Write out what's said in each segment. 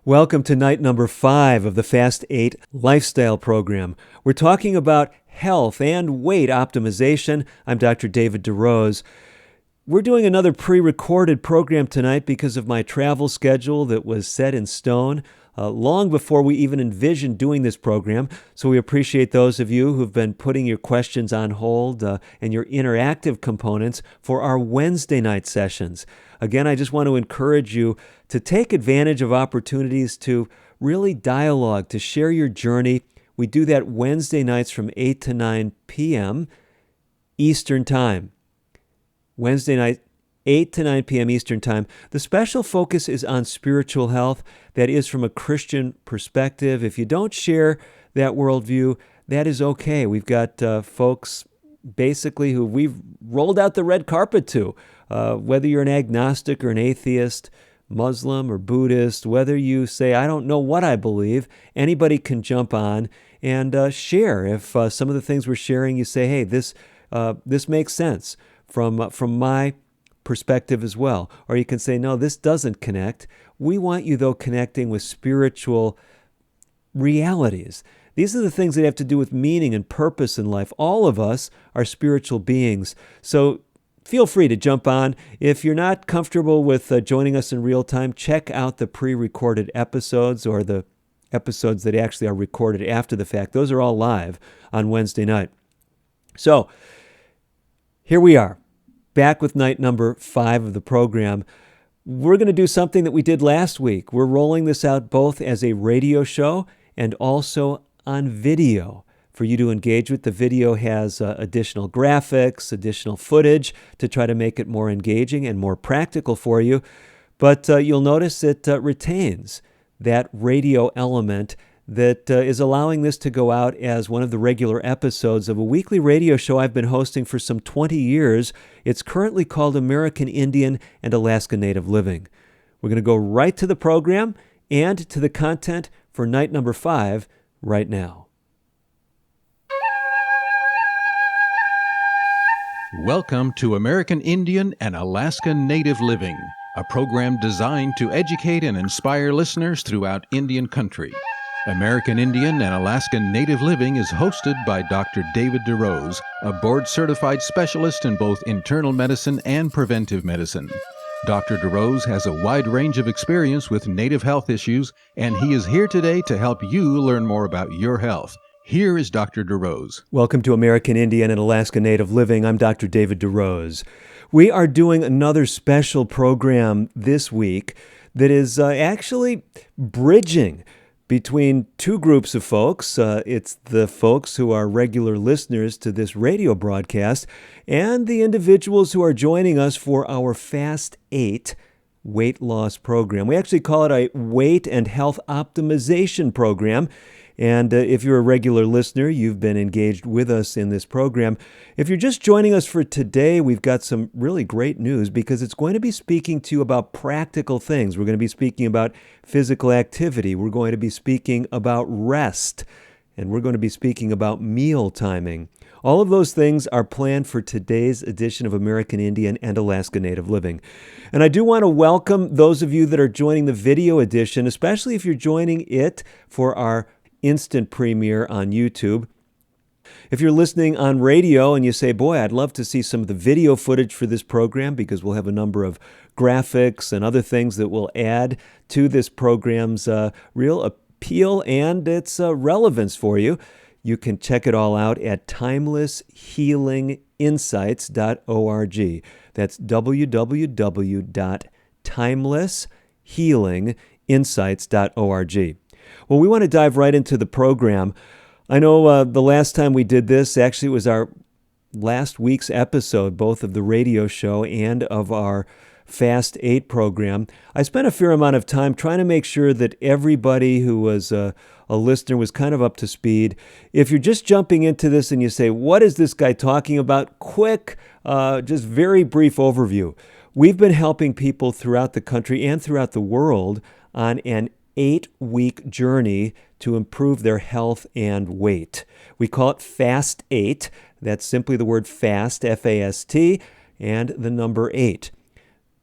Welcome to night number 5 of the Fast 8 Lifestyle Program. We're talking about health and weight optimization. I'm Dr. David DeRose. We're doing another pre-recorded program tonight because of my travel schedule that was set in stone long before we even envisioned doing this program. So we appreciate those of you who've been putting your questions on hold and your interactive components for our Wednesday night sessions. Again, I just want to encourage you to take advantage of opportunities to really dialogue, to share your journey. We do that Wednesday nights from 8 to 9 p.m. Eastern Time. Wednesday night, 8 to 9 p.m. Eastern Time. The special focus is on spiritual health. That is from a Christian perspective. If you don't share that worldview, that is okay. We've got folks basically who we've rolled out the red carpet to. Whether you're an agnostic or an atheist, Muslim or Buddhist, whether you say, I don't know what I believe, anybody can jump on and share. If some of the things we're sharing, you say, hey, this makes sense from my perspective as well. Or you can say, no, this doesn't connect. We want you, though, connecting with spiritual realities. These are the things that have to do with meaning and purpose in life. All of us are spiritual beings. So feel free to jump on. If you're not comfortable with joining us in real time, check out the pre-recorded episodes or the episodes that actually are recorded after the fact. Those are all live on Wednesday night. So here we are, back with night number 5 of the program. We're going to do something that we did last week. We're rolling this out both as a radio show and also on video for you to engage with. The video has additional graphics, additional footage to try to make it more engaging and more practical for you. But you'll notice it retains that radio element that is allowing this to go out as one of the regular episodes of a weekly radio show I've been hosting for some 20 years. It's currently called American Indian and Alaska Native Living. We're going to go right to the program and to the content for night number 5 right now. Welcome to American Indian and Alaska Native Living, a program designed to educate and inspire listeners throughout Indian country. American Indian and Alaska Native Living is hosted by Dr. David DeRose, a board-certified specialist in both internal medicine and preventive medicine. Dr. DeRose has a wide range of experience with Native health issues, and he is here today to help you learn more about your health. Here is Dr. DeRose. Welcome to American Indian and Alaska Native Living. I'm Dr. David DeRose. We are doing another special program this week that is actually bridging between two groups of folks. It's the folks who are regular listeners to this radio broadcast and the individuals who are joining us for our Fast 8 weight loss program. We actually call it a weight and health optimization program. And if you're a regular listener, you've been engaged with us in this program. If you're just joining us for today, we've got some really great news because it's going to be speaking to you about practical things. We're going to be speaking about physical activity. We're going to be speaking about rest. And we're going to be speaking about meal timing. All of those things are planned for today's edition of American Indian and Alaska Native Living. And I do want to welcome those of you that are joining the video edition, especially if you're joining it for our instant premiere on YouTube. If you're listening on radio and you say, boy, I'd love to see some of the video footage for this program because we'll have a number of graphics and other things that will add to this program's real appeal and its relevance for you, you can check it all out at timelesshealinginsights.org. That's www.timelesshealinginsights.org. Well, we want to dive right into the program. I know the last time we did this, actually it was our last week's episode, both of the radio show and of our Fast 8 program. I spent a fair amount of time trying to make sure that everybody who was a listener was kind of up to speed. If you're just jumping into this and you say, what is this guy talking about? Quick, just very brief overview. We've been helping people throughout the country and throughout the world on an 8-week journey to improve their health and weight. We call it Fast 8. That's simply the word fast, F-A-S-T, and the number 8.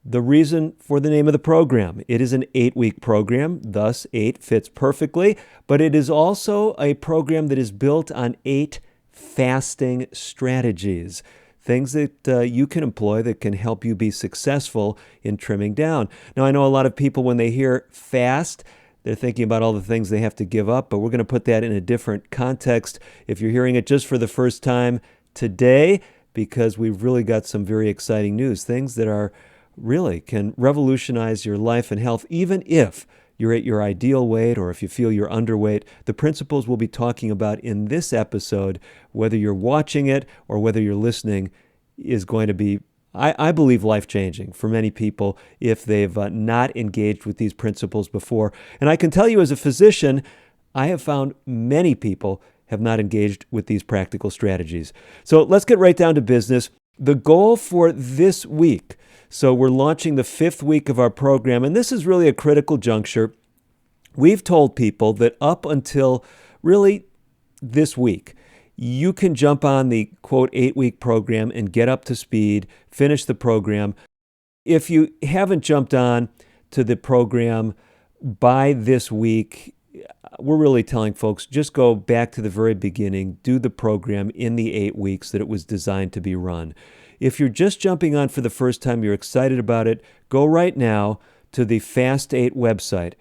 The reason for the name of the program: it is an 8-week program, thus 8 fits perfectly, but it is also a program that is built on 8 fasting strategies, things that you can employ that can help you be successful in trimming down. Now, I know a lot of people, when they hear fast, they're thinking about all the things they have to give up, but we're going to put that in a different context if you're hearing it just for the first time today, because we've really got some very exciting news, things that are really can revolutionize your life and health, even if you're at your ideal weight or if you feel you're underweight. The principles we'll be talking about in this episode, whether you're watching it or whether you're listening, is going to be, I believe, life-changing for many people if they've not engaged with these principles before. And I can tell you as a physician, I have found many people have not engaged with these practical strategies. So let's get right down to business. The goal for this week, so we're launching the 5th week of our program, and this is really a critical juncture. We've told people that up until really this week, you can jump on the, quote, 8-week program and get up to speed, finish the program. If you haven't jumped on to the program by this week, we're really telling folks, just go back to the very beginning, do the program in the 8 weeks that it was designed to be run. If you're just jumping on for the first time, you're excited about it, go right now to the Fast 8 website.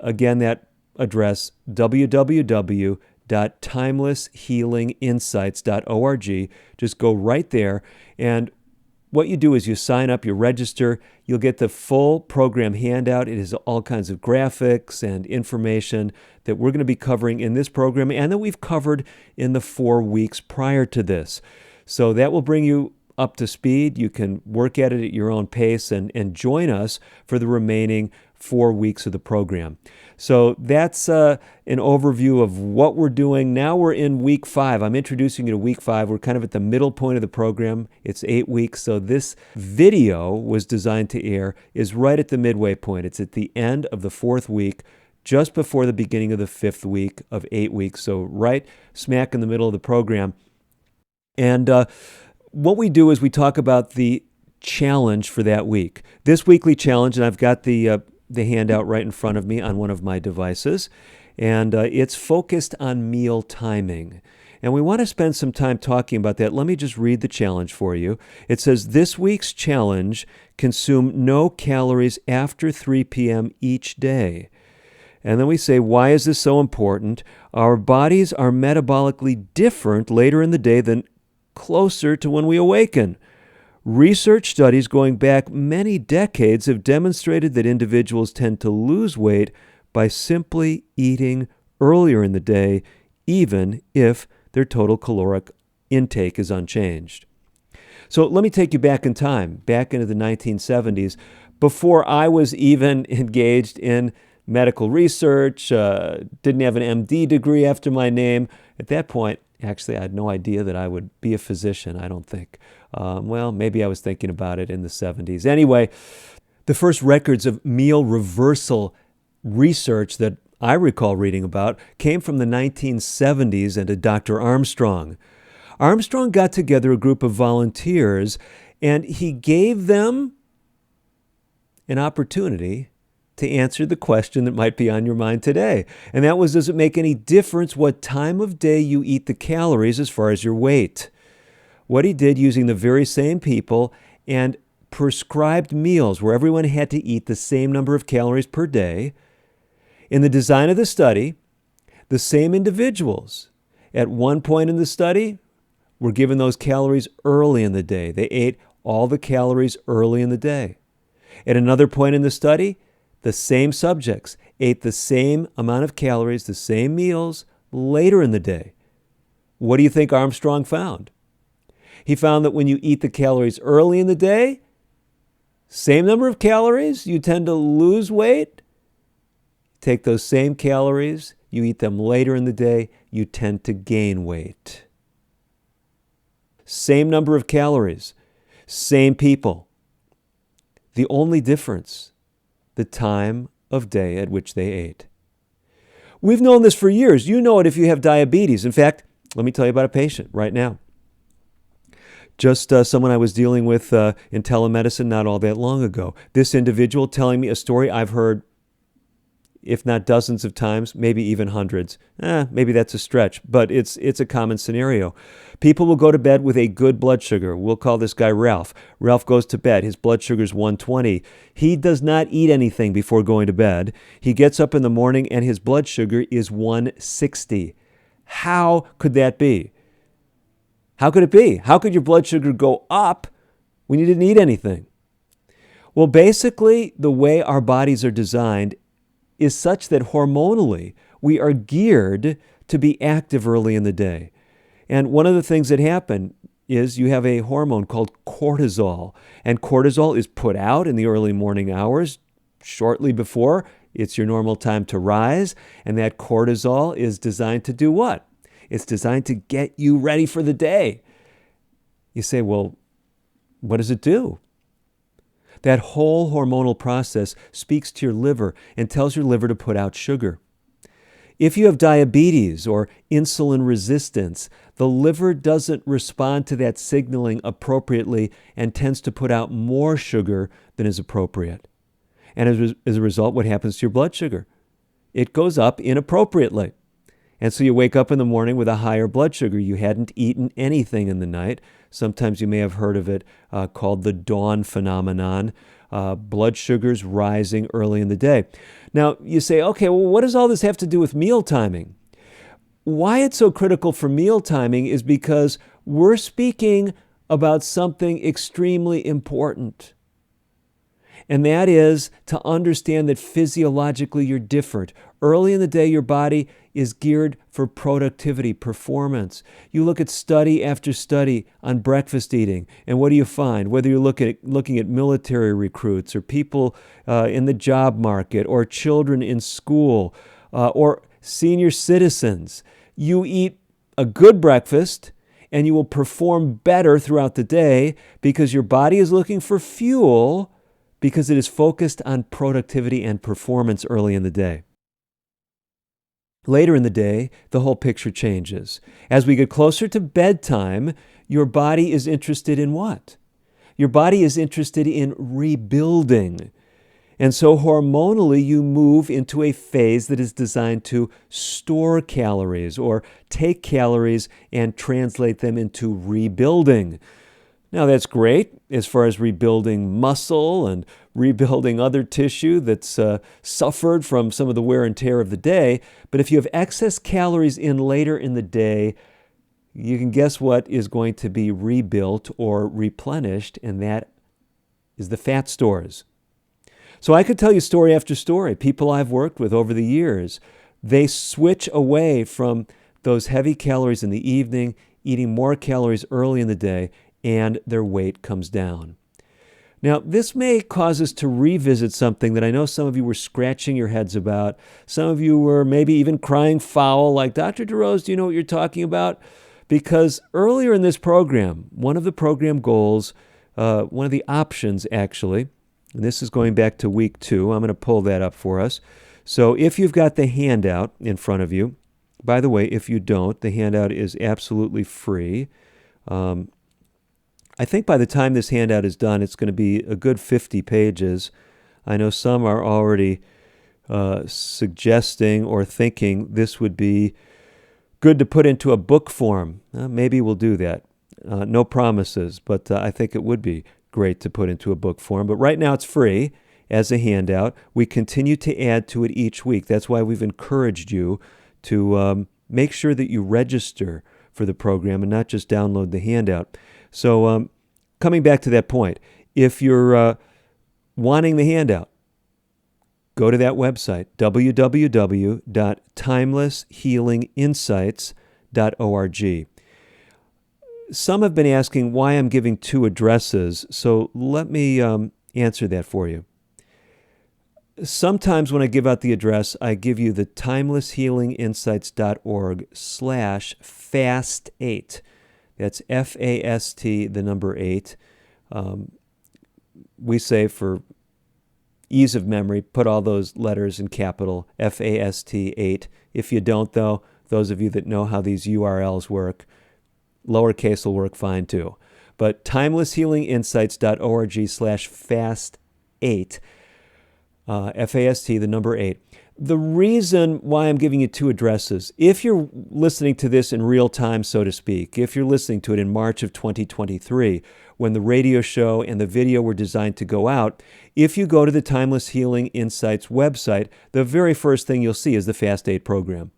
Again, that address, www.timelesshealinginsights.org. Just go right there, and what you do is you sign up, you register, you'll get the full program handout. It has all kinds of graphics and information that we're going to be covering in this program and that we've covered in the 4 weeks prior to this. So that will bring you up to speed. You can work at it at your own pace and join us for the remaining 4 weeks of the program. So that's an overview of what we're doing. Now we're in week 5. I'm introducing you to week 5. We're kind of at the middle point of the program. It's 8 weeks. So this video was designed to air is right at the midway point. It's at the end of the 4th week, just before the beginning of the 5th week of 8 weeks. So right smack in the middle of the program. And what we do is we talk about the challenge for that week. This weekly challenge, and I've got the handout right in front of me on one of my devices, and it's focused on meal timing. And we want to spend some time talking about that. Let me just read the challenge for you. It says, this week's challenge: consume no calories after 3 p.m. each day. And then we say, why is this so important? Our bodies are metabolically different later in the day than closer to when we awaken. Research studies going back many decades have demonstrated that individuals tend to lose weight by simply eating earlier in the day, even if their total caloric intake is unchanged. So let me take you back in time, back into the 1970s, before I was even engaged in medical research, didn't have an MD degree after my name. At that point, actually, I had no idea that I would be a physician, I don't think. Well, maybe I was thinking about it in the 70s. Anyway, the first records of meal reversal research that I recall reading about came from the 1970s and a Dr. Armstrong. Armstrong got together a group of volunteers, and he gave them an opportunity to answer the question that might be on your mind today. And that was, does it make any difference what time of day you eat the calories as far as your weight? What he did, using the very same people and prescribed meals where everyone had to eat the same number of calories per day. In the design of the study, the same individuals at one point in the study were given those calories early in the day. They ate all the calories early in the day. At another point in the study, the same subjects ate the same amount of calories, the same meals, later in the day. What do you think Armstrong found? He found that when you eat the calories early in the day, same number of calories, you tend to lose weight. Take those same calories, you eat them later in the day, you tend to gain weight. Same number of calories, same people. The only difference, the time of day at which they ate. We've known this for years. You know it if you have diabetes. In fact, let me tell you about a patient right now. Just someone I was dealing with in telemedicine not all that long ago. This individual telling me a story I've heard, if not dozens of times, maybe even hundreds. Maybe that's a stretch, but it's a common scenario. People will go to bed with a good blood sugar. We'll call this guy Ralph. Ralph goes to bed. His blood sugar is 120. He does not eat anything before going to bed. He gets up in the morning and his blood sugar is 160. How could that be? How could it be? How could your blood sugar go up when you didn't eat anything? Well, basically, the way our bodies are designed is such that hormonally we are geared to be active early in the day. And one of the things that happen is you have a hormone called cortisol, and cortisol is put out in the early morning hours shortly before it's your normal time to rise, and that cortisol is designed to do what? It's designed to get you ready for the day. You say, well, what does it do? That whole hormonal process speaks to your liver and tells your liver to put out sugar. If you have diabetes or insulin resistance, the liver doesn't respond to that signaling appropriately and tends to put out more sugar than is appropriate. And as a result, what happens to your blood sugar? It goes up inappropriately. And so you wake up in the morning with a higher blood sugar. You hadn't eaten anything in the night. Sometimes you may have heard of it called the dawn phenomenon. Blood sugars rising early in the day. Now, you say, okay, well, what does all this have to do with meal timing? Why it's so critical for meal timing is because we're speaking about something extremely important. And that is to understand that physiologically you're different. Early in the day, your body is geared for productivity, performance. You look at study after study on breakfast eating, and what do you find? Whether you're looking at military recruits or people in the job market or children in school or senior citizens, you eat a good breakfast and you will perform better throughout the day because your body is looking for fuel because it is focused on productivity and performance early in the day. Later in the day, the whole picture changes. As we get closer to bedtime, your body is interested in what? Your body is interested in rebuilding. And so hormonally, you move into a phase that is designed to store calories or take calories and translate them into rebuilding. Now, that's great as far as rebuilding muscle and rebuilding other tissue that's suffered from some of the wear and tear of the day. But if you have excess calories in later in the day, you can guess what is going to be rebuilt or replenished, and that is the fat stores. So I could tell you story after story. People I've worked with over the years, they switch away from those heavy calories in the evening, eating more calories early in the day, and their weight comes down. Now, this may cause us to revisit something that I know some of you were scratching your heads about. Some of you were maybe even crying foul, like, Dr. DeRose, do you know what you're talking about? Because earlier in this program, one of the program goals, one of the options actually, and this is going back to week 2. I'm going to pull that up for us. So if you've got the handout in front of you, by the way, if you don't, the handout is absolutely free. I think by the time this handout is done, it's going to be a good 50 pages. I know some are already suggesting or thinking this would be good to put into a book form. Maybe we'll do that. No promises, but I think it would be great to put into a book form. But right now it's free as a handout. We continue to add to it each week. That's why we've encouraged you to make sure that you register for the program and not just download the handout. So coming back to that point, if you're wanting the handout, go to that website, www.timelesshealinginsights.org. Some have been asking why I'm giving 2 addresses, so let me answer that for you. Sometimes when I give out the address, I give you the timelesshealinginsights.org/fast8. That's FAST, the number 8. We say for ease of memory, put all those letters in capital, FAST8. If you don't, though, those of you that know how these URLs work, lowercase will work fine too. but timelesshealinginsights.org/fast8, FAST, the number 8. The reason why I'm giving you two addresses, if you're listening to this in real time, so to speak, if you're listening to it in March of 2023, when the radio show and the video were designed to go out, if you go to the Timeless Healing Insights website, the very first thing you'll see is the Fast 8 program.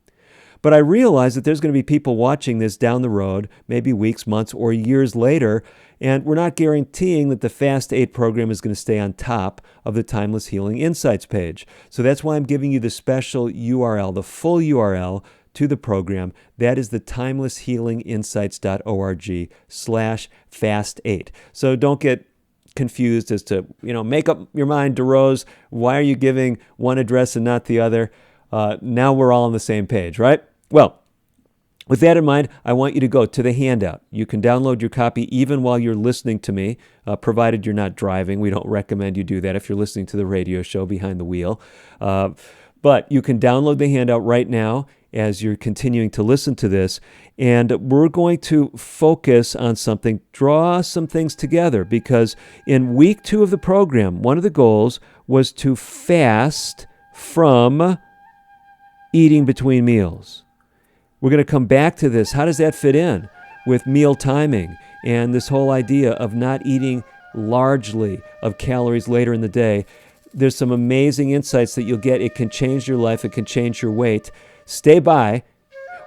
But I realize that there's going to be people watching this down the road, maybe weeks, months, or years later, and we're not guaranteeing that the Fast 8 program is going to stay on top of the Timeless Healing Insights page. So that's why I'm giving you the special URL, the full URL to the program. That is the timelesshealinginsights.org/fast8. So don't get confused as to, make up your mind, DeRose, why are you giving one address and not the other? Now we're all on the same page, right? Well, with that in mind, I want you to go to the handout. You can download your copy even while you're listening to me, provided you're not driving. We don't recommend you do that if you're listening to the radio show behind the wheel. But you can download the handout right now as you're continuing to listen to this. And we're going to focus on something, draw some things together, because in week 2 of the program, one of the goals was to fast from eating between meals. We're going to come back to this. How does that fit in with meal timing and this whole idea of not eating largely of calories later in the day? There's some amazing insights that you'll get. It can change your life. It can change your weight. Stay by.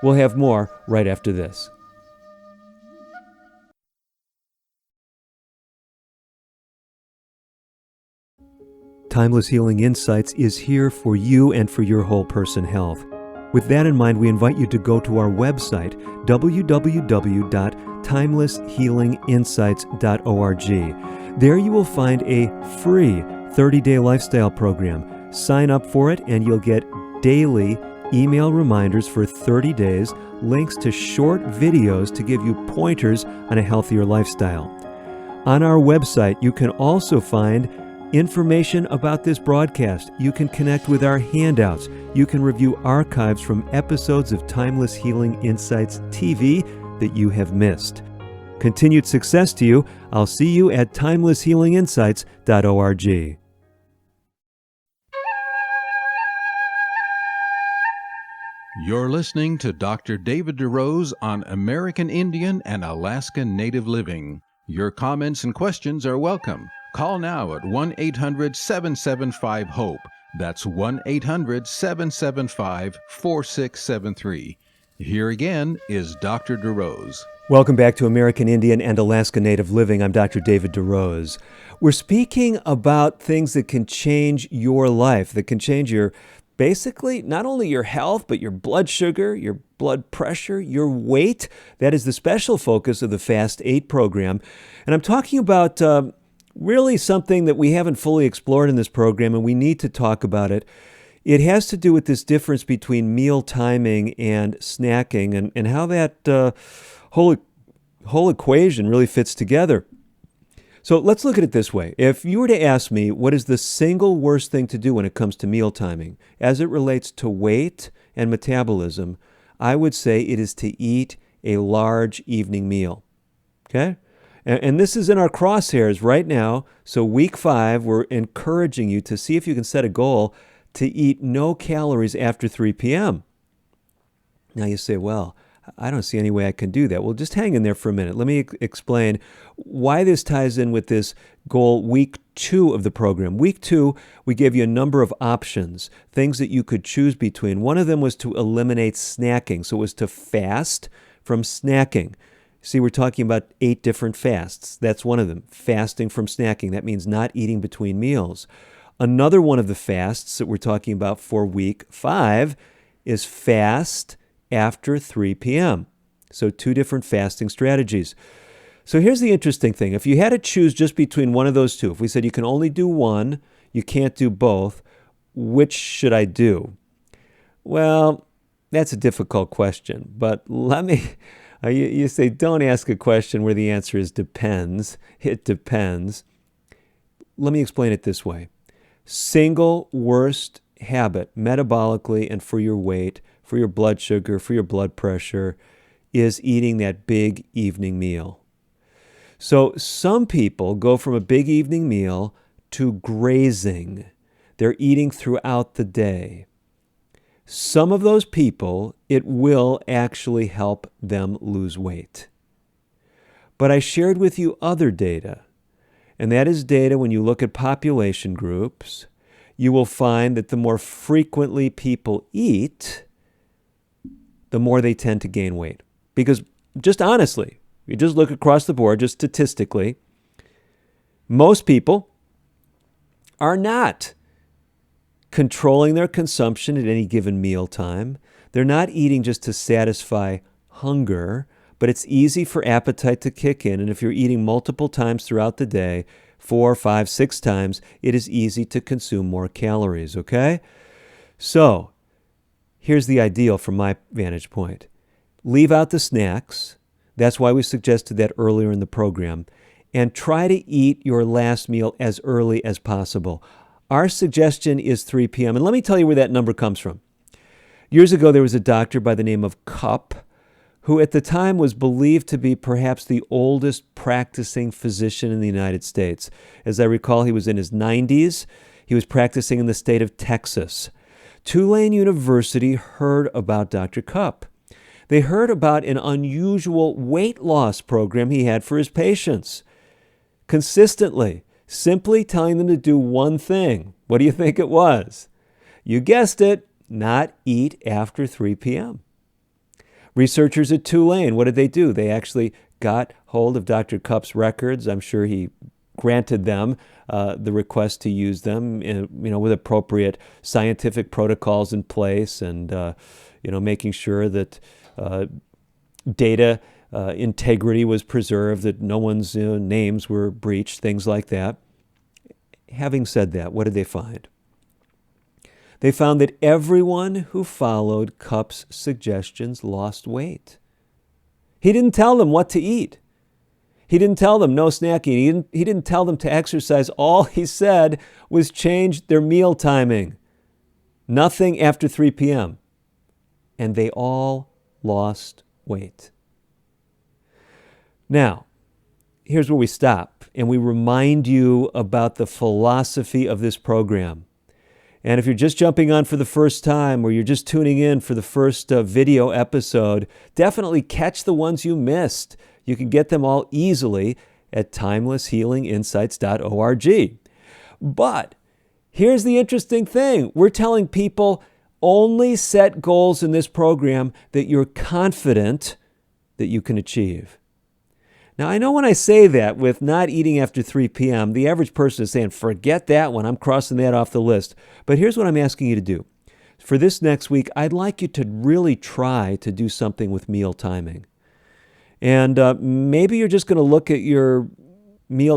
We'll have more right after this. Timeless Healing Insights is here for you and for your whole person health. With that in mind, we invite you to go to our website, www.timelesshealinginsights.org. There you will find a free 30-day lifestyle program. Sign up for it and you'll get daily email reminders for 30 days, links to short videos to give you pointers on a healthier lifestyle. On our website, you can also find information about this broadcast. You can connect with our handouts. You can review archives from episodes of Timeless Healing Insights TV that you have missed. Continued success to you. I'll see you at timelesshealinginsights.org. You're listening to Dr. David DeRose on American Indian and Alaska Native Living. Your comments and questions are welcome. Call now at 1-800-775-HOPE. That's 1-800-775-4673. Here again is Dr. DeRose. Welcome back to American Indian and Alaska Native Living. I'm Dr. David DeRose. We're speaking about things that can change your life, that can change your, basically, not only your health, but your blood sugar, your blood pressure, your weight. That is the special focus of the Fast 8 program. And I'm talking about really something that we haven't fully explored in this program, and we need to talk about it. It has to do with this difference between meal timing and snacking, and how that whole equation really fits together. So let's look at it this way. If you were to ask me what is the single worst thing to do when it comes to meal timing, as it relates to weight and metabolism, I would say it is to eat a large evening meal. Okay? And this is in our crosshairs right now. So week 5, we're encouraging you to see if you can set a goal to eat no calories after 3 p.m. Now you say, well, I don't see any way I can do that. Well, just hang in there for a minute. Let me explain why this ties in with this goal, week 2 of the program. Week 2, we gave you a number of options, things that you could choose between. One of them was to eliminate snacking. So it was to fast from snacking. See, we're talking about 8 different fasts. That's one of them, fasting from snacking. That means not eating between meals. Another one of the fasts that we're talking about for week 5 is fast after 3 p.m. So 2 different fasting strategies. So here's the interesting thing. If you had to choose just between one of those 2, if we said you can only do one, you can't do both, which should I do? Well, that's a difficult question, but let me... You say, don't ask a question where the answer is depends. It depends. Let me explain it this way. Single worst habit, metabolically and for your weight, for your blood sugar, for your blood pressure, is eating that big evening meal. So some people go from a big evening meal to grazing. They're eating throughout the day. Some of those people, it will actually help them lose weight. But I shared with you other data, and that is data when you look at population groups, you will find that the more frequently people eat, the more they tend to gain weight. Because just honestly, you just look across the board, just statistically, most people are not controlling their consumption at any given meal time. They're not eating just to satisfy hunger, but it's easy for appetite to kick in. And if you're eating multiple times throughout the day, 4, 5, 6 times, it is easy to consume more calories, okay? So here's the ideal from my vantage point. Leave out the snacks. That's why we suggested that earlier in the program. And try to eat your last meal as early as possible. Our suggestion is 3 p.m. And let me tell you where that number comes from. Years ago, there was a doctor by the name of Cupp, who at the time was believed to be perhaps the oldest practicing physician in the United States. As I recall, he was in his 90s. He was practicing in the state of Texas. Tulane University heard about Dr. Cupp. They heard about an unusual weight loss program he had for his patients. Consistently, simply telling them to do one thing. What do you think it was? You guessed it, not eat after 3 p.m. Researchers at Tulane, what did they do? They actually got hold of Dr. Cupp's records. I'm sure he granted them the request to use them, with appropriate scientific protocols in place, and making sure that data integrity was preserved, that no one's names were breached, things like that. Having said that, what did they find? They found that everyone who followed Cupp's suggestions lost weight. He didn't tell them what to eat. He didn't tell them no snacking. He didn't tell them to exercise. All he said was change their meal timing. Nothing after 3 p.m. And they all lost weight. Now, here's where we stop, and we remind you about the philosophy of this program. And if you're just jumping on for the first time, or you're just tuning in for the first video episode, definitely catch the ones you missed. You can get them all easily at timelesshealinginsights.org. But here's the interesting thing. We're telling people only set goals in this program that you're confident that you can achieve. Now, I know when I say that with not eating after 3 p.m., the average person is saying, forget that one, I'm crossing that off the list. But here's what I'm asking you to do. For this next week, I'd like you to really try to do something with meal timing. And maybe you're just going to look at your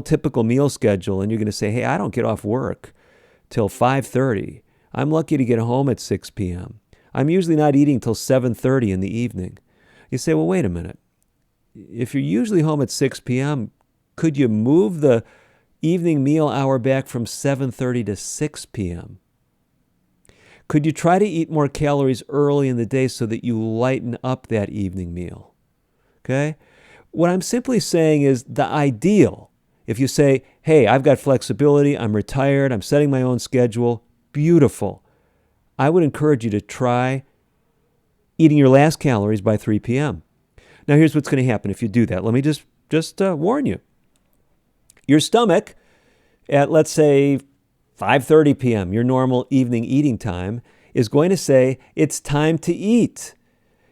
typical meal schedule, and you're going to say, hey, I don't get off work till 5:30. I'm lucky to get home at 6 p.m. I'm usually not eating till 7:30 in the evening. You say, well, wait a minute. If you're usually home at 6 p.m., could you move the evening meal hour back from 7:30 to 6 p.m.? Could you try to eat more calories early in the day so that you lighten up that evening meal? Okay? What I'm simply saying is the ideal. If you say, hey, I've got flexibility, I'm retired, I'm setting my own schedule, beautiful. I would encourage you to try eating your last calories by 3 p.m. Now, here's what's going to happen if you do that. Let me just warn you. Your stomach at, let's say, 5:30 p.m., your normal evening eating time, is going to say, it's time to eat.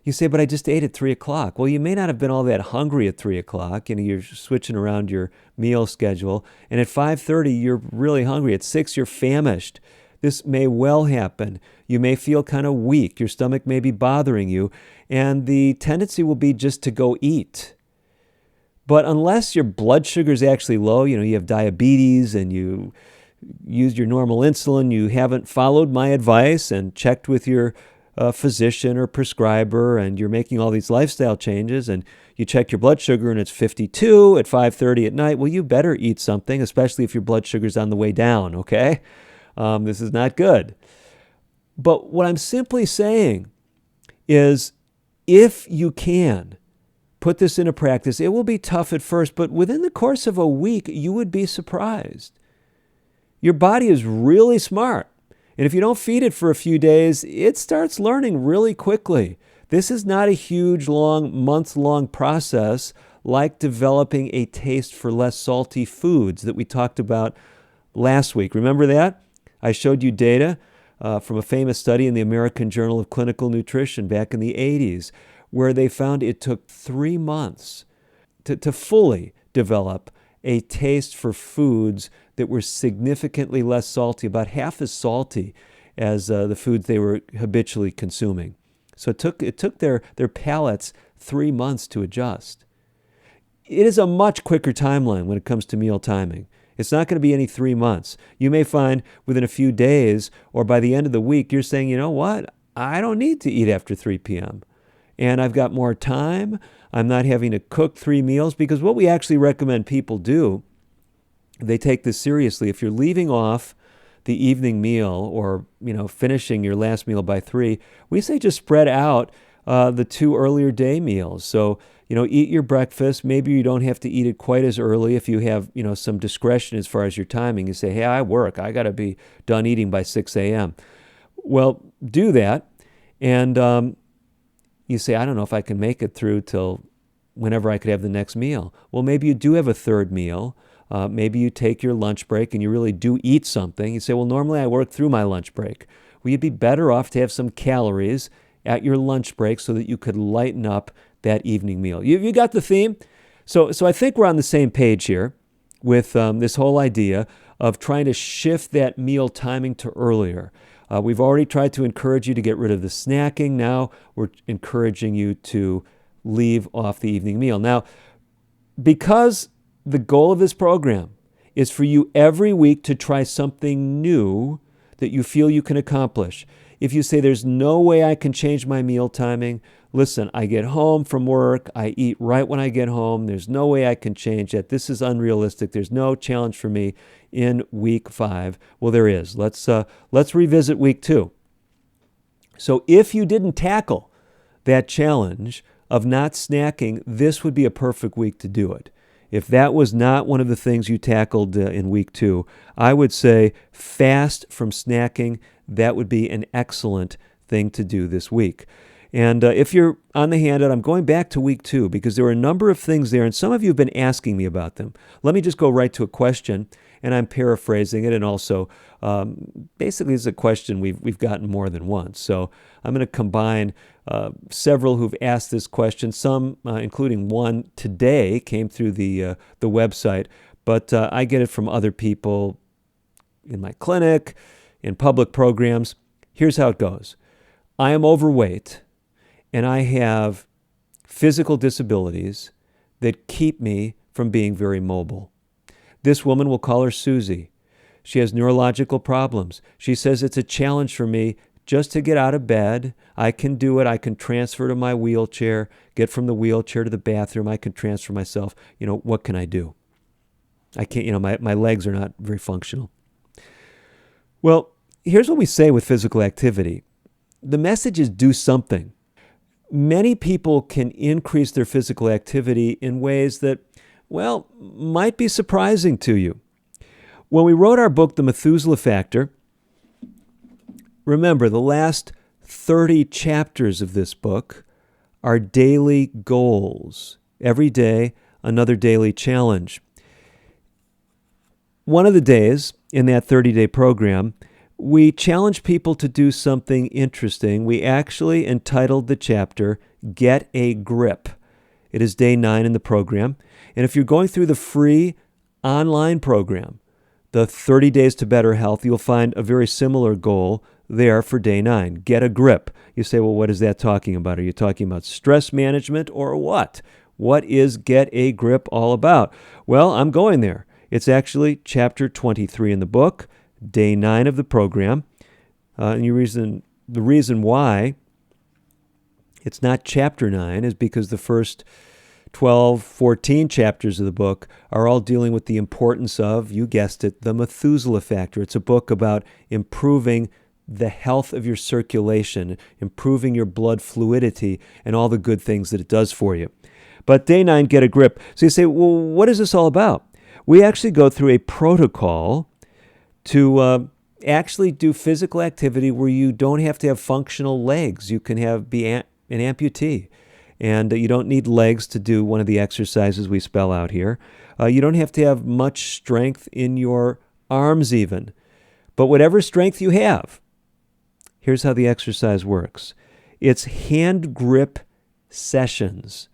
You say, but I just ate at 3 o'clock. Well, you may not have been all that hungry at 3 o'clock. You're switching around your meal schedule. And at 5:30, you're really hungry. At 6, you're famished. This may well happen. You may feel kind of weak. Your stomach may be bothering you. And the tendency will be just to go eat. But unless your blood sugar is actually low, you have diabetes and you used your normal insulin, you haven't followed my advice and checked with your physician or prescriber, and you're making all these lifestyle changes, and you check your blood sugar and it's 52 at 5:30 at night, well, you better eat something, especially if your blood sugar's on the way down, okay? This is not good. But what I'm simply saying is, if you can, put this into practice. It will be tough at first, but within the course of a week, you would be surprised. Your body is really smart. And if you don't feed it for a few days, it starts learning really quickly. This is not a huge, month-long process like developing a taste for less salty foods that we talked about last week. Remember that? I showed you data from a famous study in the American Journal of Clinical Nutrition back in the 80s, where they found it took 3 months to fully develop a taste for foods that were significantly less salty, about half as salty as the foods they were habitually consuming. So it took their palates 3 months to adjust. It is a much quicker timeline when it comes to meal timing. It's not going to be any 3 months. You may find within a few days or by the end of the week, you're saying, you know what? I don't need to eat after 3 p.m. And I've got more time. I'm not having to cook 3 meals, because what we actually recommend people do, they take this seriously. If you're leaving off the evening meal or, finishing your last meal by 3, we say just spread out the 2 earlier day meals. So, eat your breakfast. Maybe you don't have to eat it quite as early if you have, some discretion as far as your timing. You say, hey, I work. I got to be done eating by 6 a.m. Well, do that. And you say, I don't know if I can make it through till whenever I could have the next meal. Well, maybe you do have a third meal. Maybe you take your lunch break and you really do eat something. You say, well, normally I work through my lunch break. Well, you'd be better off to have some calories at your lunch break so that you could lighten up that evening meal. You got the theme? So I think we're on the same page here with this whole idea of trying to shift that meal timing to earlier. We've already tried to encourage you to get rid of the snacking. Now we're encouraging you to leave off the evening meal. Now, because the goal of this program is for you every week to try something new that you feel you can accomplish. If you say there's no way I can change my meal timing, listen, I get home from work, I eat right when I get home, there's no way I can change that. This is unrealistic. There's no challenge for me in week 5. Well, there is. Let's revisit week 2. So if you didn't tackle that challenge of not snacking, this would be a perfect week to do it. If that was not one of the things you tackled in week 2, I would say fast from snacking. That would be an excellent thing to do this week. And if you're on the handout, I'm going back to week 2 because there are a number of things there, and some of you have been asking me about them. Let me just go right to a question, and I'm paraphrasing it, and also basically it's a question we've gotten more than once. So I'm going to combine several who've asked this question. Some, including one today, came through the website, but I get it from other people in my clinic, in public programs. Here's how it goes. I am overweight, and I have physical disabilities that keep me from being very mobile. This woman, we'll call her Susie. She has neurological problems. She says it's a challenge for me just to get out of bed. I can do it. I can transfer to my wheelchair, get from the wheelchair to the bathroom. I can transfer myself. What can I do? I can't, my legs are not very functional. Well, here's what we say with physical activity. The message is do something. Many people can increase their physical activity in ways that, might be surprising to you. When we wrote our book, The Methuselah Factor, remember the last 30 chapters of this book are daily goals. Every day, another daily challenge. One of the days in that 30-day program, we challenge people to do something interesting. We actually entitled the chapter, Get a Grip. It is day 9 in the program. And if you're going through the free online program, the 30 Days to Better Health, you'll find a very similar goal there for day 9. Get a grip. You say, well, what is that talking about? Are you talking about stress management or what? What is Get a Grip all about? Well, I'm going there. It's actually chapter 23 in the book, day 9 of the program. And the reason why it's not chapter 9 is because the first 12, 14 chapters of the book are all dealing with the importance of, you guessed it, the Methuselah Factor. It's a book about improving the health of your circulation, improving your blood fluidity, and all the good things that it does for you. But day 9, get a grip. So you say, well, what is this all about? We actually go through a protocol to actually do physical activity where you don't have to have functional legs. You can be an amputee, and you don't need legs to do one of the exercises we spell out here. You don't have to have much strength in your arms even. But whatever strength you have, here's how the exercise works. It's hand grip sessions.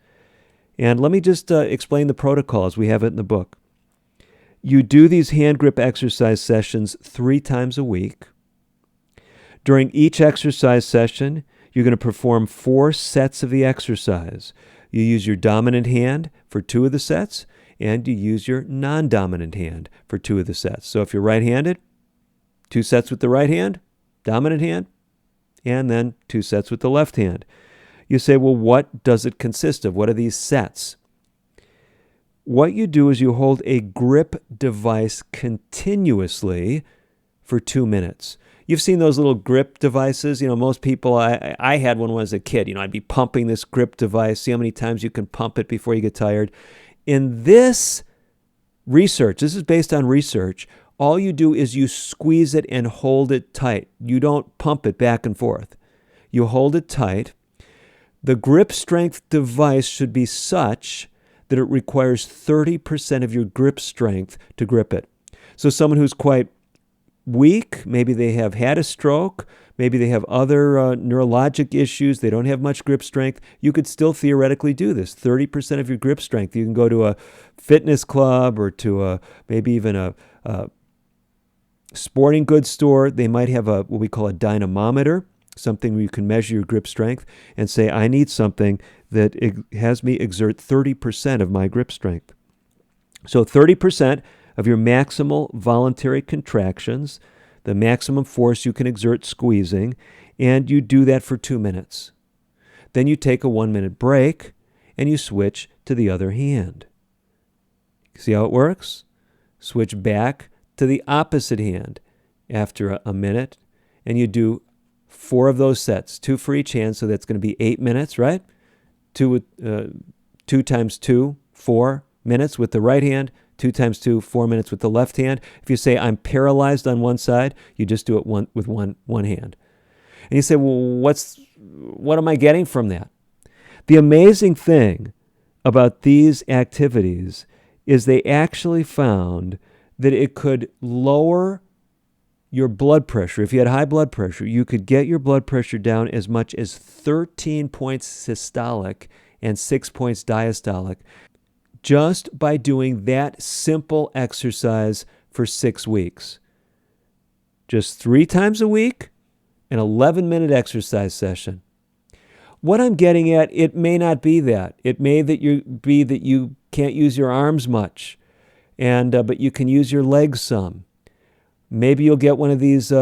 And let me just explain the protocol as we have it in the book. You do these hand grip exercise sessions 3 times a week. During each exercise session, you're going to perform 4 sets of the exercise. You use your dominant hand for 2 of the sets, and you use your non-dominant hand for 2 of the sets. So if you're right-handed, 2 sets with the right hand, dominant hand, and then 2 sets with the left hand. You say, well, what does it consist of? What are these sets? What you do is you hold a grip device continuously for 2 minutes. You've seen those little grip devices. Most people, I had one when I was a kid. I'd be pumping this grip device, see how many times you can pump it before you get tired. In this research, this is based on research, all you do is you squeeze it and hold it tight. You don't pump it back and forth. You hold it tight. The grip strength device should be such that it requires 30% of your grip strength to grip it. So someone who's quite weak, maybe they have had a stroke, maybe they have other neurologic issues, they don't have much grip strength, you could still theoretically do this. 30% of your grip strength. You can go to a fitness club or to maybe even a sporting goods store. They might have what we call a dynamometer, something where you can measure your grip strength and say, I need something that has me exert 30% of my grip strength. So 30% of your maximal voluntary contractions, the maximum force you can exert squeezing, and you do that for 2 minutes. Then you take a 1-minute break and you switch to the other hand. See how it works? Switch back to the opposite hand after a minute, and you do 4 of those sets, 2 for each hand, so that's going to be 8 minutes, right? 2 times 2, 4 minutes with the right hand, 2 times 2, 4 minutes with the left hand. If you say, I'm paralyzed on one side, you just do it with one hand. And you say, well, what am I getting from that? The amazing thing about these activities is they actually found that it could lower your blood pressure. If you had high blood pressure, you could get your blood pressure down as much as 13 points systolic and 6 points diastolic just by doing that simple exercise for 6 weeks. Just 3 times a week, an 11-minute exercise session. What I'm getting at, it may not be that. It may be that you can't use your arms much, but you can use your legs some. Maybe you'll get one of these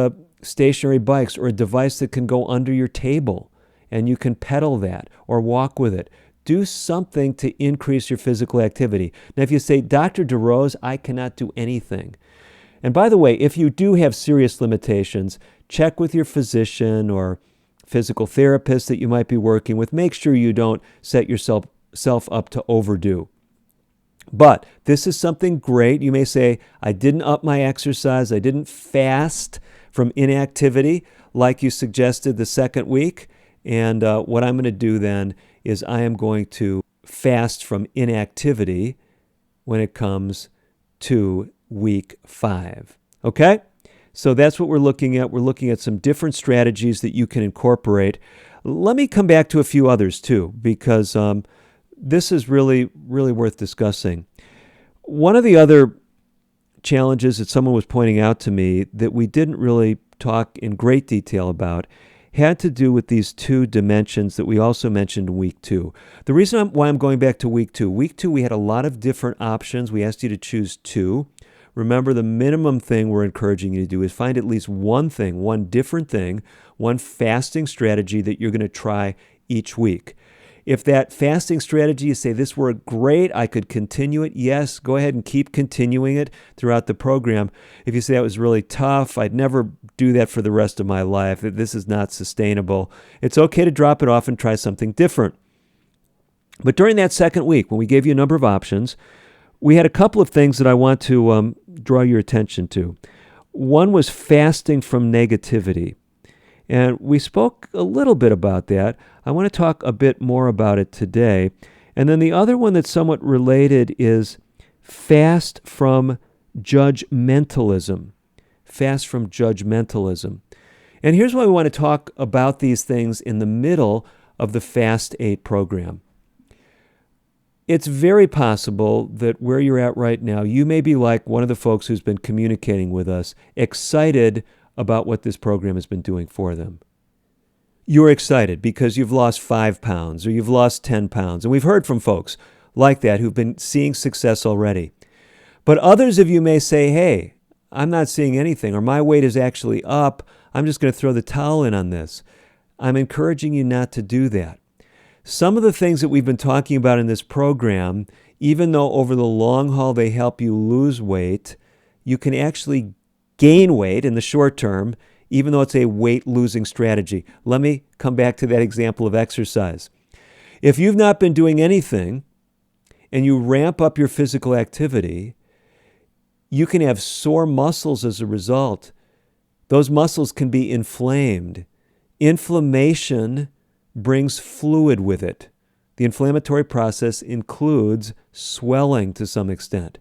stationary bikes or a device that can go under your table, and you can pedal that or walk with it. Do something to increase your physical activity. Now, if you say, Dr. DeRose, I cannot do anything. And by the way, if you do have serious limitations, check with your physician or physical therapist that you might be working with. Make sure you don't set yourself up to overdo. But this is something great. You may say, I didn't up my exercise. I didn't fast from inactivity like you suggested the second week. And what I'm going to do then is I am going to fast from inactivity when it comes to week 5. Okay? So that's what we're looking at. We're looking at some different strategies that you can incorporate. Let me come back to a few others too, because this is really, really worth discussing. One of the other challenges that someone was pointing out to me that we didn't really talk in great detail about had to do with these 2 dimensions that we also mentioned in week 2. The reason why I'm going back to week 2, we had a lot of different options. We asked you to choose 2. Remember, the minimum thing we're encouraging you to do is find at least one thing, one different thing, one fasting strategy that you're going to try each week. If that fasting strategy, you say, this worked great, I could continue it, yes, go ahead and keep continuing it throughout the program. If you say that was really tough, I'd never do that for the rest of my life, this is not sustainable, it's okay to drop it off and try something different. But during that second week, when we gave you a number of options, we had a couple of things that I want to draw your attention to. One was fasting from negativity. And we spoke a little bit about that. I want to talk a bit more about it today. And then the other one that's somewhat related is fast from judgmentalism. Fast from judgmentalism. And here's why we want to talk about these things in the middle of the Fast 8 program. It's very possible that where you're at right now, you may be like one of the folks who's been communicating with us, excited about what this program has been doing for them. You're excited because you've lost 5 pounds or you've lost 10 pounds. And we've heard from folks like that who've been seeing success already. But others of you may say, hey, I'm not seeing anything, or my weight is actually up. I'm just going to throw the towel in on this. I'm encouraging you not to do that. Some of the things that we've been talking about in this program, even though over the long haul they help you lose weight, you can actually gain weight in the short term, even though it's a weight-losing strategy. Let me come back to that example of exercise. If you've not been doing anything and you ramp up your physical activity, you can have sore muscles as a result. Those muscles can be inflamed. Inflammation brings fluid with it. The inflammatory process includes swelling to some extent.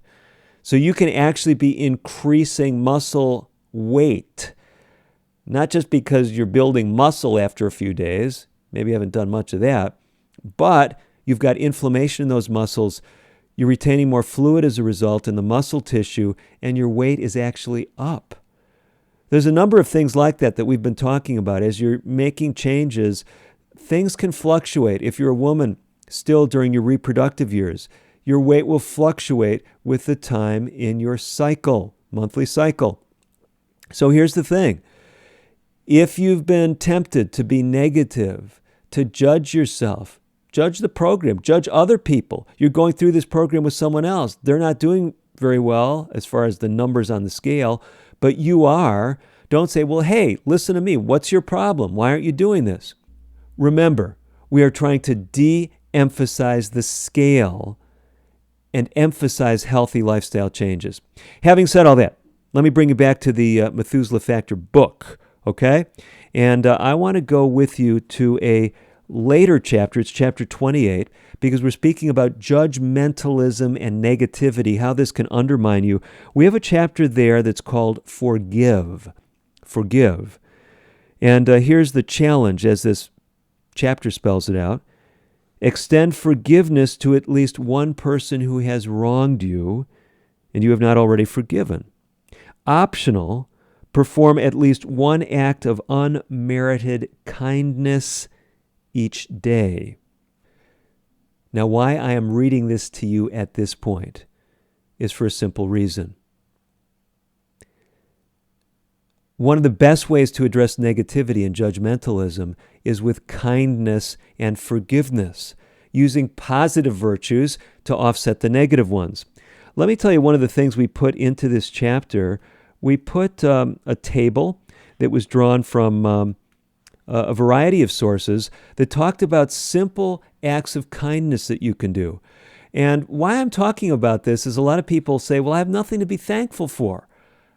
So you can actually be increasing muscle weight, not just because you're building muscle after a few days, maybe you haven't done much of that, but you've got inflammation in those muscles, you're retaining more fluid as a result in the muscle tissue, and your weight is actually up. There's a number of things like that we've been talking about. As you're making changes, things can fluctuate. If you're a woman still during your reproductive years, your weight will fluctuate with the time in your cycle, monthly cycle. So here's the thing. If you've been tempted to be negative, to judge yourself, judge the program, judge other people. You're going through this program with someone else. They're not doing very well as far as the numbers on the scale, but you are. Don't say, well, hey, listen to me. What's your problem? Why aren't you doing this? Remember, we are trying to de-emphasize the scale and emphasize healthy lifestyle changes. Having said all that, let me bring you back to the Methuselah Factor book, okay? And I want to go with you to a later chapter. It's chapter 28, because we're speaking about judgmentalism and negativity, how this can undermine you. We have a chapter there that's called Forgive. Forgive. And here's the challenge as this chapter spells it out. Extend forgiveness to at least one person who has wronged you and you have not already forgiven. Optional, perform at least one act of unmerited kindness each day. Now, why I am reading this to you at this point is for a simple reason. One of the best ways to address negativity and judgmentalism is with kindness and forgiveness, using positive virtues to offset the negative ones. Let me tell you one of the things we put into this chapter. We put a table that was drawn from a variety of sources that talked about simple acts of kindness that you can do. And why I'm talking about this is a lot of people say, well, I have nothing to be thankful for.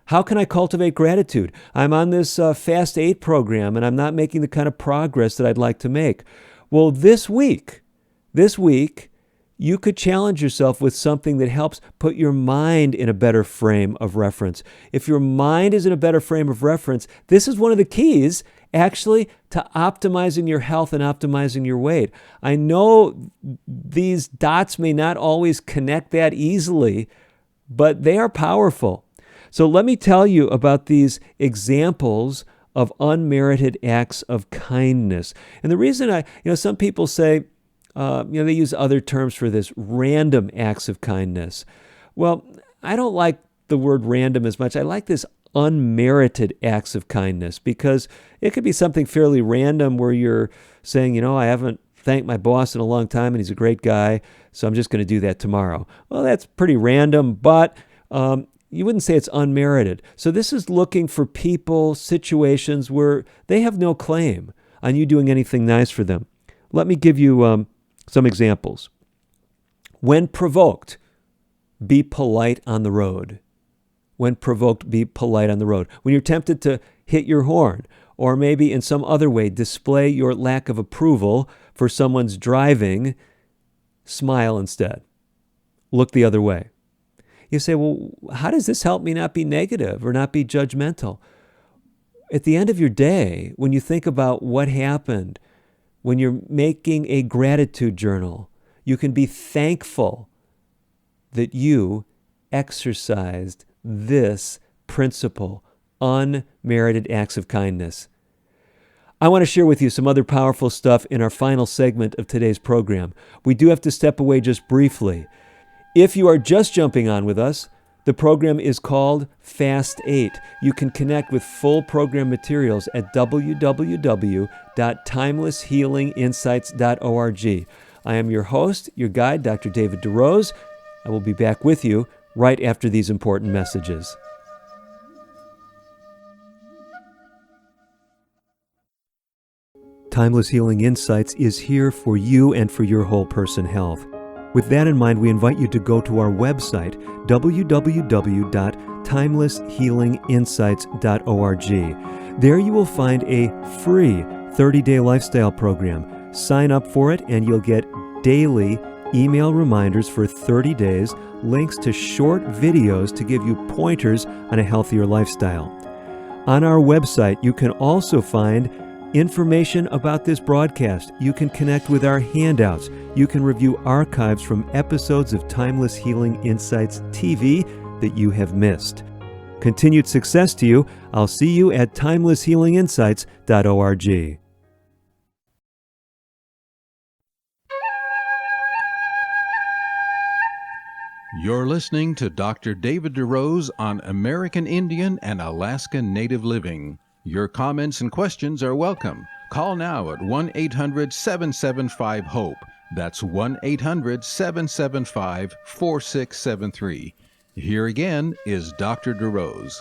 How can I cultivate gratitude? I'm on this Fast 8 program and I'm not making the kind of progress that I'd like to make. Well, this week, you could challenge yourself with something that helps put your mind in a better frame of reference. If your mind is in a better frame of reference, this is one of the keys actually to optimizing your health and optimizing your weight. I know these dots may not always connect that easily, but they are powerful. So let me tell you about these examples of unmerited acts of kindness. And the reason some people say, they use other terms for this, random acts of kindness. Well, I don't like the word random as much. I like this unmerited acts of kindness, because it could be something fairly random where you're saying, I haven't thanked my boss in a long time and he's a great guy, so I'm just going to do that tomorrow. Well, that's pretty random, but you wouldn't say it's unmerited. So this is looking for people, situations where they have no claim on you doing anything nice for them. Let me give you Some examples. When provoked, be polite on the road. When provoked, be polite on the road. When you're tempted to hit your horn, or maybe in some other way display your lack of approval for someone's driving, smile instead. Look the other way. You say, well, how does this help me not be negative or not be judgmental? At the end of your day, when you think about what happened, when you're making a gratitude journal, you can be thankful that you exercised this principle, unmerited acts of kindness. I want to share with you some other powerful stuff in our final segment of today's program. We do have to step away just briefly. If you are just jumping on with us, the program is called Fast 8. You can connect with full program materials at www.timelesshealinginsights.org. I am your host, your guide, Dr. David DeRose. I will be back with you right after these important messages. Timeless Healing Insights is here for you and for your whole person health. With that in mind, we invite you to go to our website, www.timelesshealinginsights.org. There you will find a free 30-day lifestyle program. Sign up for it and you'll get daily email reminders for 30 days, links to short videos to give you pointers on a healthier lifestyle. On our website, you can also find information about this broadcast. You can connect with our handouts. You can review archives from episodes of Timeless Healing Insights TV that you have missed. Continued success to you. I'll see you at timelesshealinginsights.org. You're listening to Dr. David DeRose on American Indian and Alaska Native Living. Your comments and questions are welcome. Call now at 1-800-775-HOPE. That's 1-800-775-4673. Here again is Dr. DeRose.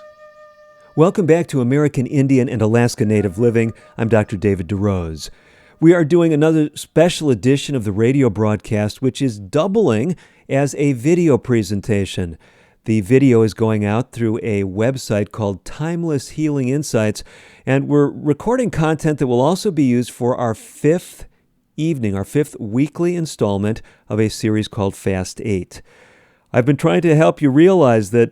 Welcome back to American Indian and Alaska Native Living. I'm Dr. David DeRose. We are doing another special edition of the radio broadcast, which is doubling as a video presentation. The video is going out through a website called Timeless Healing Insights, and we're recording content that will also be used for our fifth weekly installment of a series called Fast 8. I've been trying to help you realize that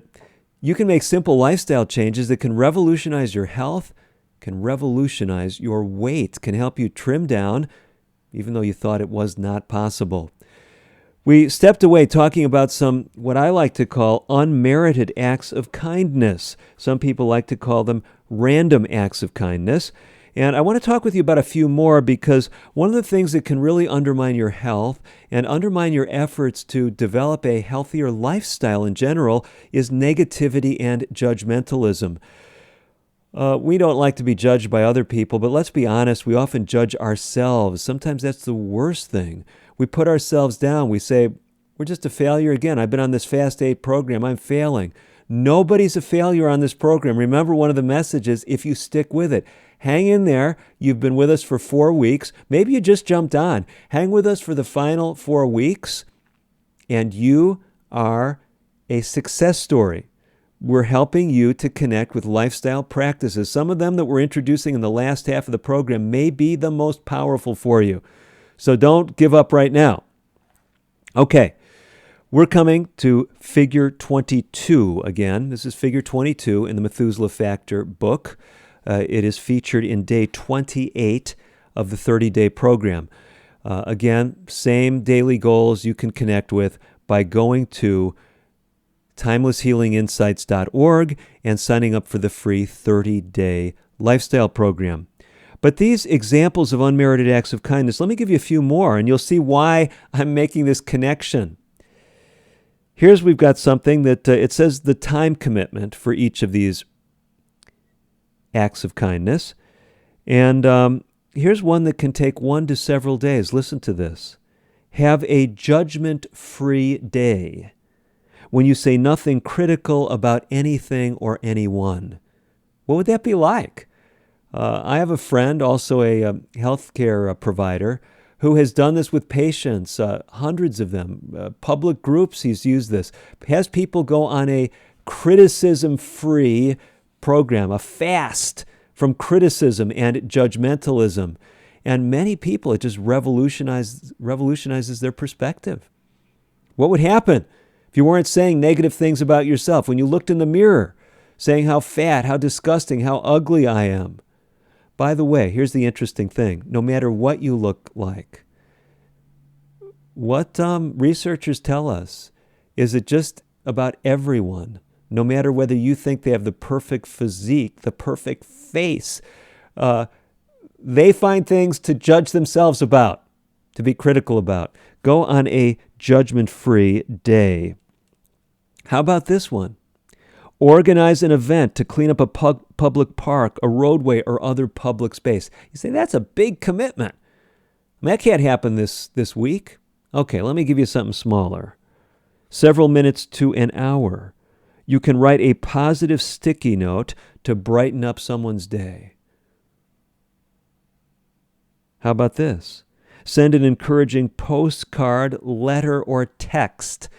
you can make simple lifestyle changes that can revolutionize your health, can revolutionize your weight, can help you trim down, even though you thought it was not possible. We stepped away talking about some, what I like to call, unmerited acts of kindness. Some people like to call them random acts of kindness. And I want to talk with you about a few more because one of the things that can really undermine your health and undermine your efforts to develop a healthier lifestyle in general is negativity and judgmentalism. We don't like to be judged by other people, but let's be honest, we often judge ourselves. Sometimes that's the worst thing. We put ourselves down. We say, we're just a failure again. I've been on this Fast 8 program. I'm failing. Nobody's a failure on this program. Remember one of the messages, if you stick with it. Hang in there. You've been with us for 4 weeks. Maybe you just jumped on. Hang with us for the final 4 weeks, and you are a success story. We're helping you to connect with lifestyle practices. Some of them that we're introducing in the last half of the program may be the most powerful for you. So don't give up right now. Okay, we're coming to figure 22 again. This is figure 22 in the Methuselah Factor book. It is featured in day 28 of the 30-day program. Again, same daily goals you can connect with by going to timelesshealinginsights.org and signing up for the free 30-day lifestyle program. But these examples of unmerited acts of kindness, let me give you a few more, and you'll see why I'm making this connection. We've got something that it says the time commitment for each of these acts of kindness. And here's one that can take 1 to several days. Listen to this. Have a judgment-free day when you say nothing critical about anything or anyone. What would that be like? I have a friend, also a healthcare provider, who has done this with patients, hundreds of them, public groups he's used this, has people go on a criticism-free program, a fast from criticism and judgmentalism. And many people, it just revolutionizes their perspective. What would happen if you weren't saying negative things about yourself? When you looked in the mirror, saying how fat, how disgusting, how ugly I am. By the way, here's the interesting thing. No matter what you look like, what researchers tell us is it just about everyone, no matter whether you think they have the perfect physique, the perfect face, they find things to judge themselves about, to be critical about. Go on a judgment-free day. How about this one? Organize an event to clean up a public park, a roadway, or other public space. You say, that's a big commitment. That can't happen this week. Okay, let me give you something smaller. Several minutes to an hour. You can write a positive sticky note to brighten up someone's day. How about this? Send an encouraging postcard, letter, or text.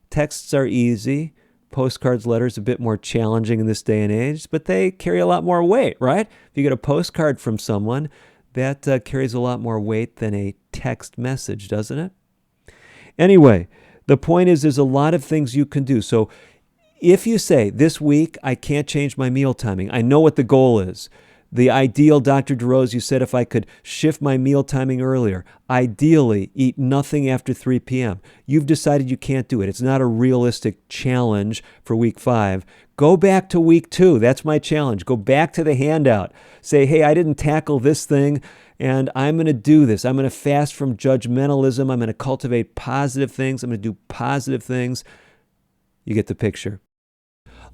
Texts are easy. Postcards, letters, a bit more challenging in this day and age, but they carry a lot more weight, right? If you get a postcard from someone, that carries a lot more weight than a text message, doesn't it? Anyway, the point is there's a lot of things you can do. So if you say, this week I can't change my meal timing, I know what the goal is. The ideal, Dr. DeRose, you said if I could shift my meal timing earlier, ideally eat nothing after 3 p.m. You've decided you can't do it. It's not a realistic challenge for week 5. Go back to week 2. That's my challenge. Go back to the handout. Say, hey, I didn't tackle this thing, and I'm going to do this. I'm going to fast from judgmentalism. I'm going to cultivate positive things. I'm going to do positive things. You get the picture.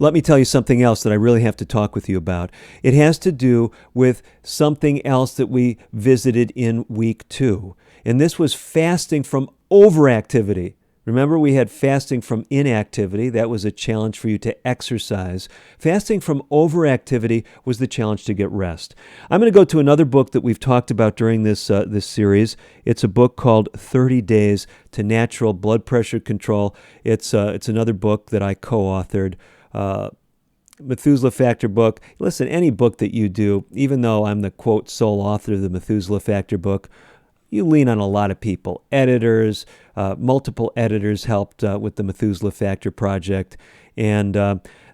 Let me tell you something else that I really have to talk with you about. It has to do with something else that we visited in week 2. And this was fasting from overactivity. Remember, we had fasting from inactivity. That was a challenge for you to exercise. Fasting from overactivity was the challenge to get rest. I'm going to go to another book that we've talked about during this series. It's a book called 30 Days to Natural Blood Pressure Control. It's another book that I co-authored. Methuselah Factor book. Listen, any book that you do, even though I'm the, quote, sole author of the Methuselah Factor book, you lean on a lot of people. Editors, multiple editors helped with the Methuselah Factor project. And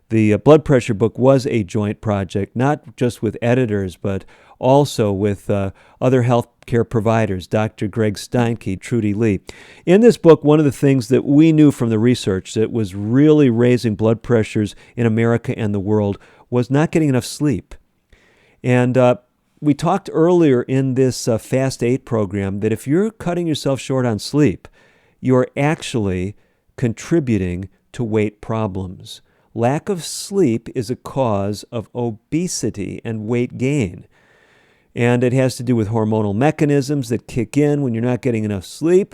the blood pressure book was a joint project, not just with editors, but also with other healthcare providers, Dr. Greg Steinke, Trudy Lee. In this book, one of the things that we knew from the research that was really raising blood pressures in America and the world was not getting enough sleep. And we talked earlier in this Fast 8 program that if you're cutting yourself short on sleep, you're actually contributing to weight problems. Lack of sleep is a cause of obesity and weight gain. And it has to do with hormonal mechanisms that kick in when you're not getting enough sleep.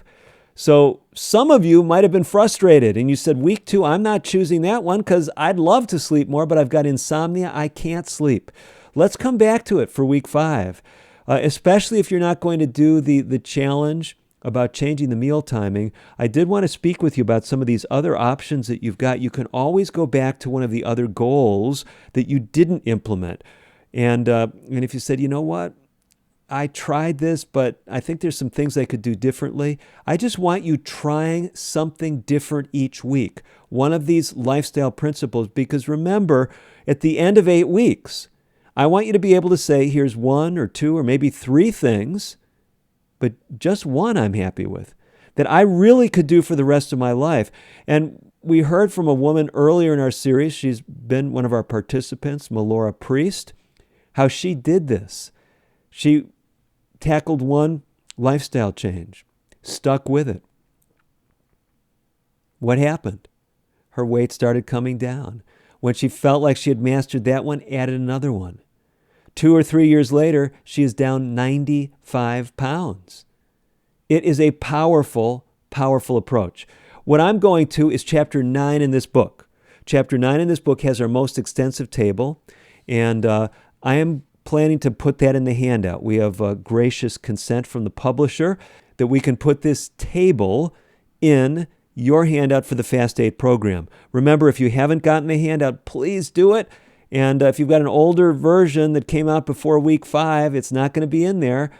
So some of you might have been frustrated and you said, week 2, I'm not choosing that one because I'd love to sleep more, but I've got insomnia. I can't sleep. Let's come back to it for week 5, especially if you're not going to do the challenge about changing the meal timing. I did want to speak with you about some of these other options that you've got. You can always go back to one of the other goals that you didn't implement. And if you said, you know what, I tried this, but I think there's some things I could do differently. I just want you trying something different each week. One of these lifestyle principles, because remember, at the end of 8 weeks, I want you to be able to say, here's 1 or 2 or maybe 3 things, but just one I'm happy with, that I really could do for the rest of my life. And we heard from a woman earlier in our series, she's been one of our participants, Melora Priest, how she did this. She tackled one lifestyle change, stuck with it. What happened? Her weight started coming down. When she felt like she had mastered that one, added another one. 2 or 3 years later, she is down 95 pounds. It is a powerful, powerful approach. What I'm going to is chapter 9 in this book. Chapter 9 in this book has our most extensive table, and I am planning to put that in the handout. We have gracious consent from the publisher that we can put this table in your handout for the Fast 8 program. Remember, if you haven't gotten the handout, please do it. And if you've got an older version that came out before week 5, it's not going to be in there.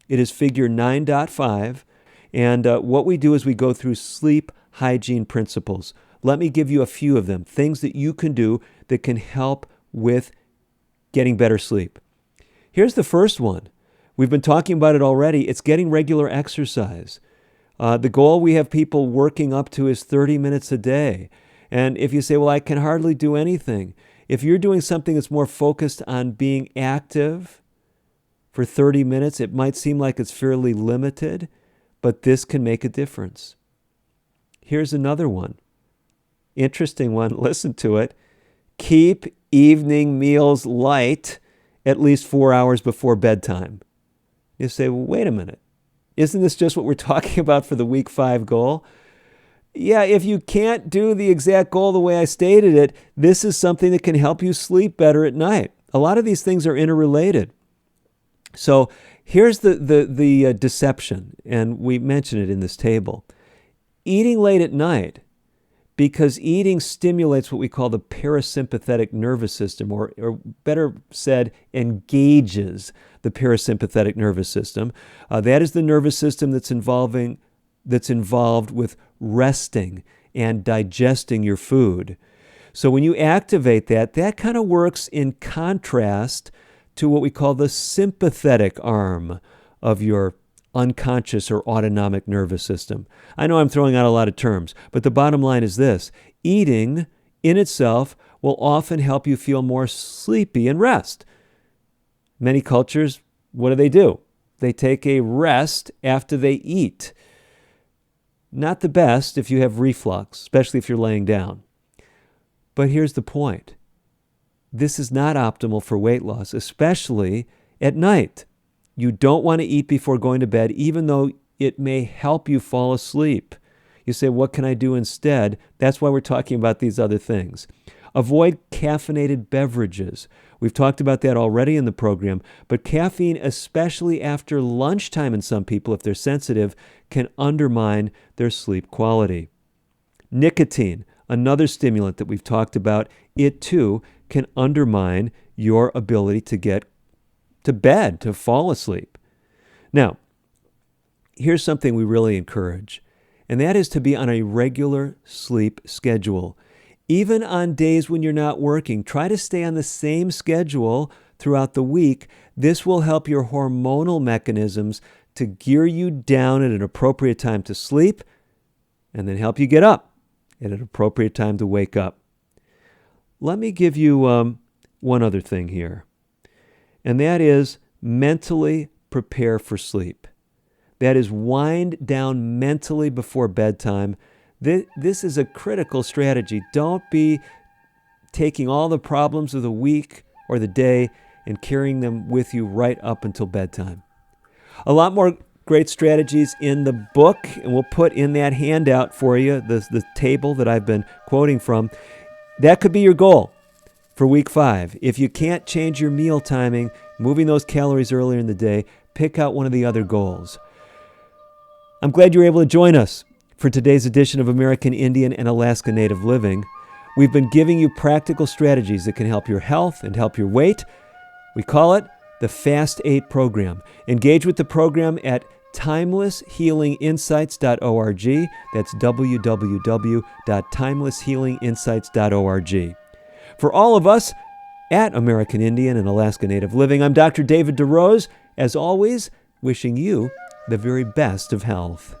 It is figure 9.5. And what we do is we go through sleep hygiene principles. Let me give you a few of them, things that you can do that can help with getting better sleep. Here's the first one. We've been talking about it already. It's getting regular exercise. The goal we have people working up to is 30 minutes a day. And if you say, well, I can hardly do anything. If you're doing something that's more focused on being active for 30 minutes, it might seem like it's fairly limited, but this can make a difference. Here's another one. Interesting one. Listen to it. Keep evening meals light at least 4 hours before bedtime. You say, well, wait a minute. Isn't this just what we're talking about for the week 5 goal? Yeah, if you can't do the exact goal the way I stated it, this is something that can help you sleep better at night. A lot of these things are interrelated. So here's the deception, and we mention it in this table. Eating late at night, because eating stimulates what we call the parasympathetic nervous system, or better said, engages the parasympathetic nervous system. That is the nervous system that's involved with resting and digesting your food. So when you activate that kind of works in contrast to what we call the sympathetic arm of your unconscious or autonomic nervous system. I know I'm throwing out a lot of terms, but the bottom line is this. Eating in itself will often help you feel more sleepy and rest. Many cultures, what do? They take a rest after they eat. Not the best if you have reflux, especially if you're laying down. But here's the point. This is not optimal for weight loss, especially at night. You don't want to eat before going to bed, even though it may help you fall asleep. You say, what can I do instead? That's why we're talking about these other things. Avoid caffeinated beverages. We've talked about that already in the program, but caffeine, especially after lunchtime in some people, if they're sensitive, can undermine their sleep quality. Nicotine, another stimulant that we've talked about, it too can undermine your ability to get to bed, to fall asleep. Now, here's something we really encourage, and that is to be on a regular sleep schedule. Even on days when you're not working, try to stay on the same schedule throughout the week. This will help your hormonal mechanisms to gear you down at an appropriate time to sleep and then help you get up at an appropriate time to wake up. Let me give you one other thing here, and that is mentally prepare for sleep. That is, wind down mentally before bedtime. This is a critical strategy. Don't be taking all the problems of the week or the day and carrying them with you right up until bedtime. A lot more great strategies in the book, and we'll put in that handout for you, the table that I've been quoting from. That could be your goal for week 5. If you can't change your meal timing, moving those calories earlier in the day, pick out one of the other goals. I'm glad you were able to join us for today's edition of American Indian and Alaska Native Living. We've been giving you practical strategies that can help your health and help your weight. We call it the Fast 8 program. Engage with the program at timelesshealinginsights.org. That's www.timelesshealinginsights.org. For all of us at American Indian and Alaska Native Living, I'm Dr. David DeRose, as always, wishing you the very best of health.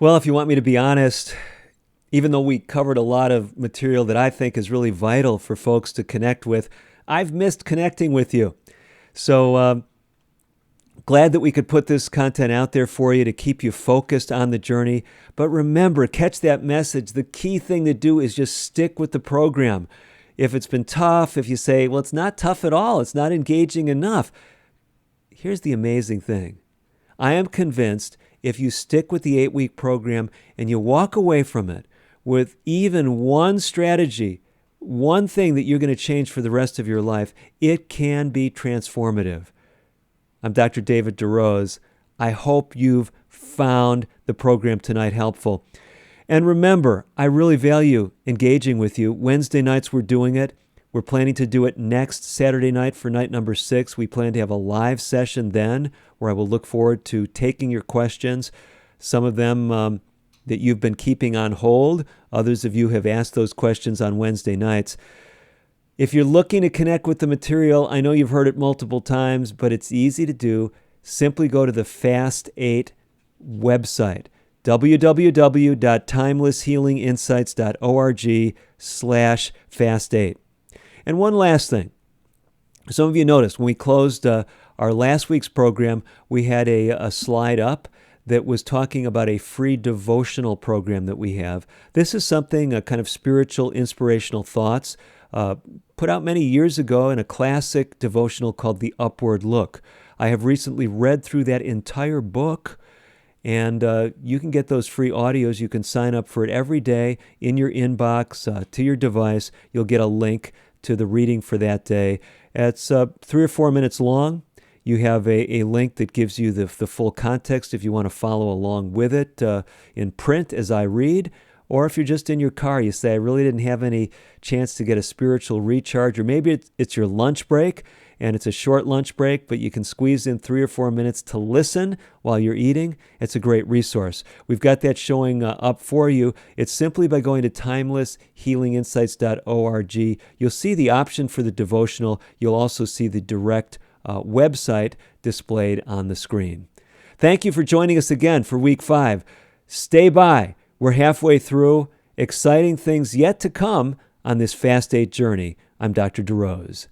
Well, if you want me to be honest, even though we covered a lot of material that I think is really vital for folks to connect with, I've missed connecting with you. So glad that we could put this content out there for you to keep you focused on the journey. But remember, catch that message. The key thing to do is just stick with the program. If it's been tough, if you say, well, it's not tough at all, it's not engaging enough, here's the amazing thing. I am convinced if you stick with the 8-week program and you walk away from it with even one strategy, one thing that you're going to change for the rest of your life, it can be transformative. I'm Dr. David DeRose. I hope you've found the program tonight helpful. And remember, I really value engaging with you. Wednesday nights we're doing it. We're planning to do it next Saturday night for night number 6. We plan to have a live session then where I will look forward to taking your questions. Some of them that you've been keeping on hold. Others of you have asked those questions on Wednesday nights. If you're looking to connect with the material, I know you've heard it multiple times, but it's easy to do. Simply go to the Fast 8 website, www.timelesshealinginsights.org/fast8. And one last thing. Some of you noticed when we closed our last week's program, we had a slide up that was talking about a free devotional program that we have. This is something, a kind of spiritual, inspirational thoughts, put out many years ago in a classic devotional called The Upward Look. I have recently read through that entire book, and you can get those free audios. You can sign up for it every day in your inbox to your device. You'll get a link to the reading for that day. It's 3 or 4 minutes long. You have a link that gives you the full context if you want to follow along with it in print as I read. Or if you're just in your car, you say, I really didn't have any chance to get a spiritual recharge. Or maybe it's your lunch break, and it's a short lunch break, but you can squeeze in 3 or 4 minutes to listen while you're eating. It's a great resource. We've got that showing up for you. It's simply by going to timelesshealinginsights.org. You'll see the option for the devotional. You'll also see the direct website displayed on the screen. Thank you for joining us again for Week 5. Stay by. We're halfway through. Exciting things yet to come on this Fast 8 journey. I'm Dr. DeRose.